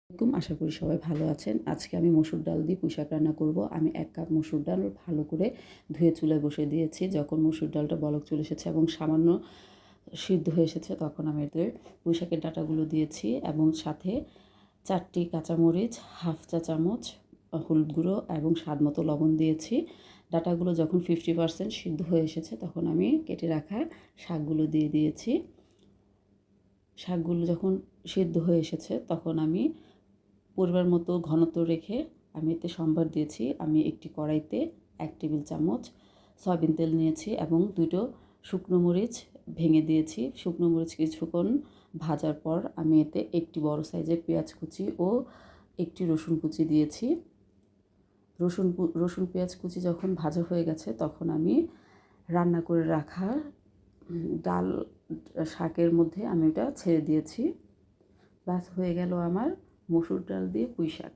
আশা করি সবাই ভালো আছেন। আজকে আমি মসুর ডাল দিয়ে পুঁইশাক রান্না করব। আমি ১ কাপ মসুর ডাল ভালো করে ধুয়ে চুলায় বসিয়ে দিয়েছি। যখন মসুর ডালটা বলক চলে এসেছে এবং সামান্য সিদ্ধ হয়ে এসেছে তখন আমি এতে পুঁইশাকের ডাঁটাগুলো দিয়েছি এবং সাথে ৪টি কাঁচামরিচ, হাফ চা চামচ হলুদ গুঁড়ো এবং স্বাদমতো লবণ দিয়েছি। ডাঁটাগুলো যখন 50% সিদ্ধ হয়ে এসেছে তখন আমি কেটে রাখা শাকগুলো দিয়ে দিয়েছি। শাকগুলো যখন সিদ্ধ হয়ে এসেছে তখন আমি পরিমাণ মতো ঘনত্ব রেখে আমি এতে সম্বার দিয়েছি। আমি একটি কড়াইতে ১ টেবিল চামচ সয়াবিন তেল নিয়েছি এবং ২টো শুকনো মরিচ ভেঙে দিয়েছি। শুকনো মরিচ কিছুক্ষণ ভাজার পর আমি এতে একটি বড় সাইজের পেঁয়াজ কুচি ও একটি রসুন কুচি দিয়েছি। রসুন পেঁয়াজ কুচি যখন ভাজা হয়ে গেছে তখন আমি রান্না করে রাখা ডাল শাকের মধ্যে আমি ওটা ছেড়ে দিয়েছি। ব্যাস হয়ে গেল আমার মসুর ডাল দিয়ে পুঁই শাক।